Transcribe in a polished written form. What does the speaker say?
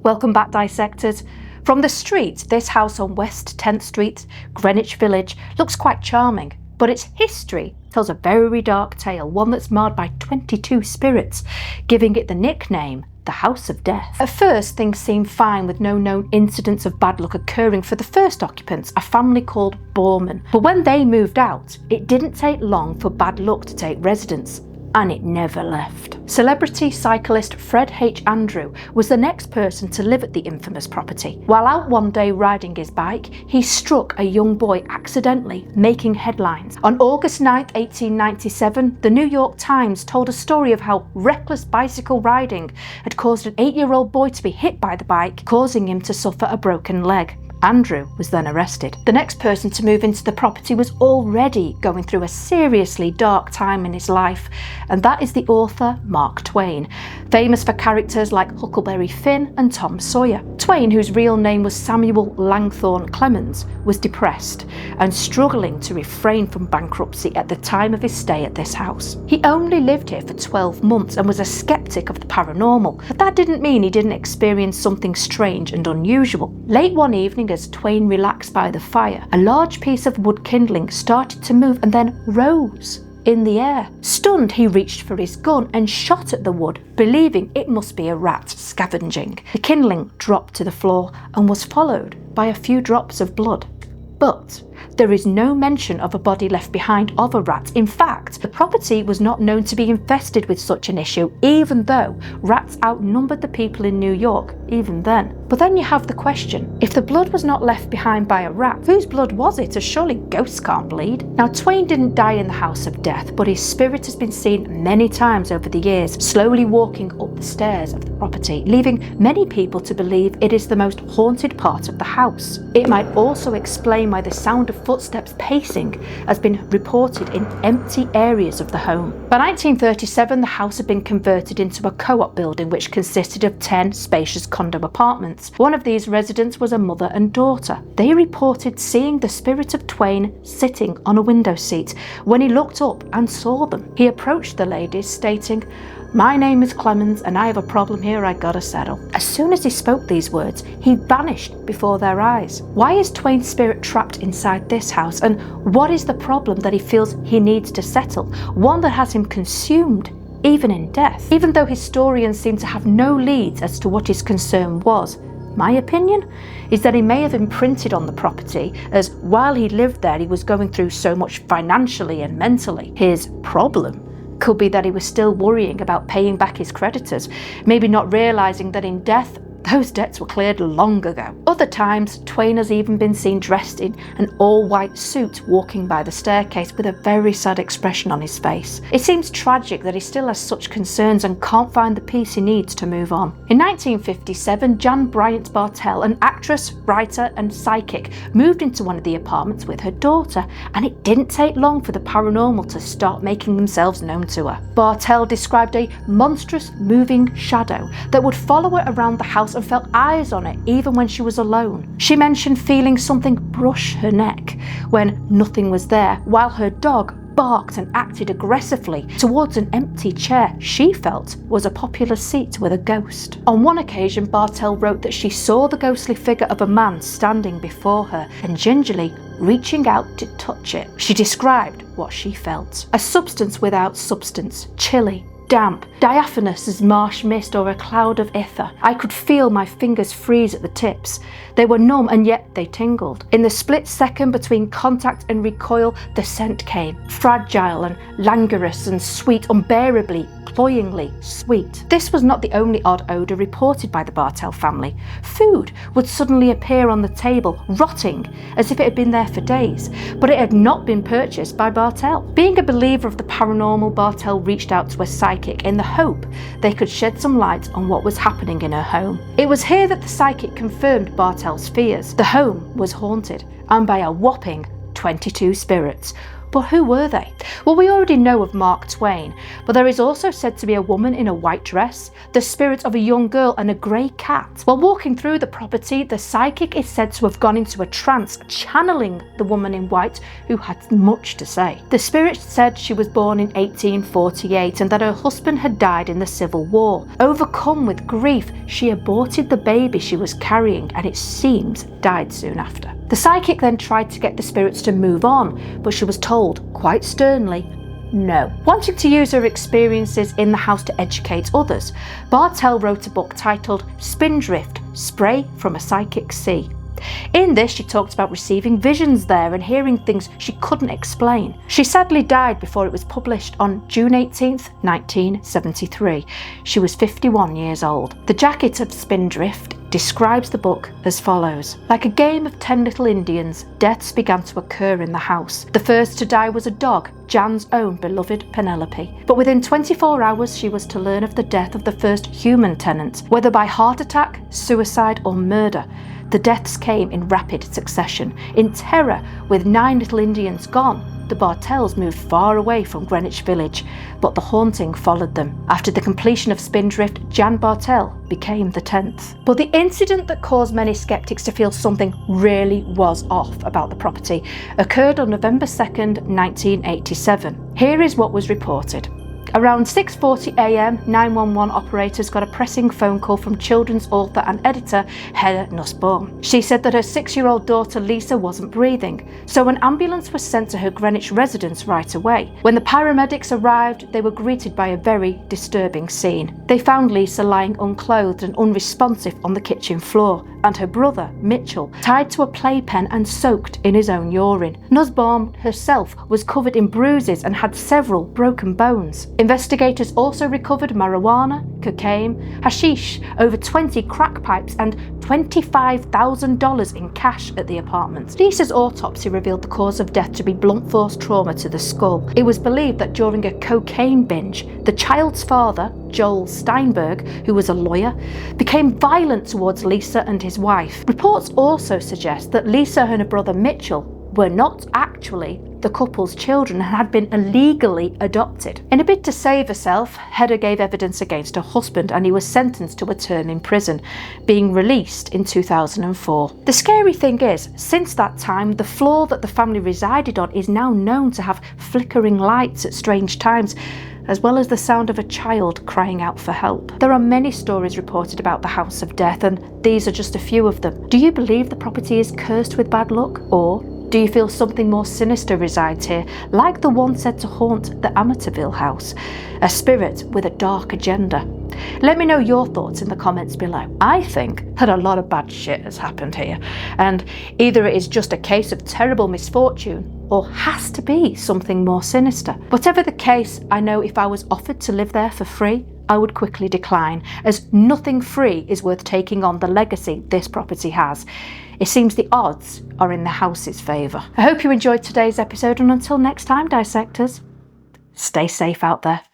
Welcome back, dissectors. From the street, this house on West 10th Street, Greenwich Village, looks quite charming, but its history tells a very dark tale, one that's marred by 22 spirits, giving it the nickname the House of Death. At first, things seemed fine with no known incidents of bad luck occurring for the first occupants, a family called Borman. But when they moved out, it didn't take long for bad luck to take residence. And it never left. Celebrity cyclist Fred H. Andrew was the next person to live at the infamous property. While out one day riding his bike, he struck a young boy accidentally, making headlines. On August 9, 1897, the New York Times told a story of how reckless bicycle riding had caused an 8-year-old boy to be hit by the bike, causing him to suffer a broken leg. Andrew was then arrested. The next person to move into the property was already going through a seriously dark time in his life, and that is the author Mark Twain, famous for characters like Huckleberry Finn and Tom Sawyer. Twain, whose real name was Samuel Langthorne Clemens, was depressed and struggling to refrain from bankruptcy at the time of his stay at this house. He only lived here for 12 months and was a skeptic of the paranormal, but that didn't mean he didn't experience something strange and unusual. Late one evening, as Twain relaxed by the fire, a large piece of wood kindling started to move and then rose in the air. Stunned, he reached for his gun and shot at the wood, believing it must be a rat scavenging. The kindling dropped to the floor and was followed by a few drops of blood. But there is no mention of a body left behind of a rat. In fact, the property was not known to be infested with such an issue, even though rats outnumbered the people in New York even then. But then you have the question, if the blood was not left behind by a rat, whose blood was it, as surely ghosts can't bleed? Now, Twain didn't die in the House of Death, but his spirit has been seen many times over the years, slowly walking up the stairs of the property, leaving many people to believe it is the most haunted part of the house. It might also explain why the sound of footsteps pacing has been reported in empty areas of the home. By 1937, the house had been converted into a co-op building which consisted of 10 spacious condo apartments. One of these residents was a mother and daughter. They reported seeing the spirit of Twain sitting on a window seat when he looked up and saw them. He approached the ladies, stating, "My name is Clemens and I have a problem here I gotta settle." As soon as he spoke these words, he vanished before their eyes. Why is Twain's spirit trapped inside this house, and what is the problem that he feels he needs to settle? One that has him consumed even in death. Even though historians seem to have no leads as to what his concern was, my opinion is that he may have imprinted on the property, as while he lived there he was going through so much financially and mentally. His problem could be that he was still worrying about paying back his creditors, maybe not realising that in death those debts were cleared long ago. Other times, Twain has even been seen dressed in an all-white suit walking by the staircase with a very sad expression on his face. It seems tragic that he still has such concerns and can't find the peace he needs to move on. In 1957, Jan Bryant Bartell, an actress, writer and psychic, moved into one of the apartments with her daughter, and it didn't take long for the paranormal to start making themselves known to her. Bartell described a monstrous moving shadow that would follow her around the house and felt eyes on it even when she was alone. She mentioned feeling something brush her neck when nothing was there, while her dog barked and acted aggressively towards an empty chair she felt was a popular seat with a ghost. On one occasion, Bartell wrote that she saw the ghostly figure of a man standing before her and gingerly reaching out to touch it. She described what she felt. A substance without substance, chilly, damp, diaphanous as marsh mist or a cloud of ether. I could feel my fingers freeze at the tips. They were numb and yet they tingled. In the split second between contact and recoil, the scent came, fragile and languorous and sweet, unbearably, cloyingly sweet. This was not the only odd odour reported by the Bartell family. Food would suddenly appear on the table, rotting, as if it had been there for days, but it had not been purchased by Bartell. Being a believer of the paranormal, Bartell reached out to a psychic in the hope they could shed some light on what was happening in her home. It was here that the psychic confirmed Bartell's fears. The home was haunted, and by a whopping 22 spirits, But who were they? Well, we already know of Mark Twain, but there is also said to be a woman in a white dress, the spirit of a young girl and a grey cat. While walking through the property, the psychic is said to have gone into a trance, channeling the woman in white who had much to say. The spirit said she was born in 1848 and that her husband had died in the Civil War. Overcome with grief, she aborted the baby she was carrying and it seems died soon after. The psychic then tried to get the spirits to move on, but she was told, quite sternly, no. Wanting to use her experiences in the house to educate others, Bartell wrote a book titled Spindrift, Spray from a Psychic Sea. In this, she talked about receiving visions there and hearing things she couldn't explain. She sadly died before it was published on June 18th, 1973. She was 51 years old. The jacket of Spindrift describes the book as follows. Like a game of 10 little Indians, deaths began to occur in the house. The first to die was a dog, Jan's own beloved Penelope. But within 24 hours she was to learn of the death of the first human tenant, whether by heart attack, suicide or murder. The deaths came in rapid succession. In terror, with 9 little Indians gone, the Bartells moved far away from Greenwich Village, but the haunting followed them. After the completion of Spindrift, Jan Bartell became the 10th. But the incident that caused many skeptics to feel something really was off about the property occurred on November 2nd, 1987. Here is what was reported. Around 6:40 a.m, 911 operators got a pressing phone call from children's author and editor Heather Nussbaum. She said that her 6-year-old daughter Lisa wasn't breathing, so an ambulance was sent to her Greenwich residence right away. When the paramedics arrived, they were greeted by a very disturbing scene. They found Lisa lying unclothed and unresponsive on the kitchen floor, and her brother, Mitchell, tied to a playpen and soaked in his own urine. Nussbaum herself was covered in bruises and had several broken bones. Investigators also recovered marijuana, cocaine, hashish, over 20 crack pipes and $25,000 in cash at the apartment. Lisa's autopsy revealed the cause of death to be blunt force trauma to the skull. It was believed that during a cocaine binge, the child's father, Joel Steinberg, who was a lawyer, became violent towards Lisa and his wife. Reports also suggest that Lisa and her brother Mitchell were not actually the couple's children and had been illegally adopted. In a bid to save herself, Hedda gave evidence against her husband and he was sentenced to a term in prison, being released in 2004. The scary thing is, since that time, the floor that the family resided on is now known to have flickering lights at strange times, as well as the sound of a child crying out for help. There are many stories reported about the House of Death, and these are just a few of them. Do you believe the property is cursed with bad luck? Or do you feel something more sinister resides here, like the one said to haunt the Amityville house? A spirit with a dark agenda? Let me know your thoughts in the comments below. I think that a lot of bad shit has happened here, and either it is just a case of terrible misfortune or has to be something more sinister. Whatever the case, I know if I was offered to live there for free, I would quickly decline, as nothing free is worth taking on the legacy this property has. It seems the odds are in the house's favour. I hope you enjoyed today's episode, and until next time, dissectors, stay safe out there.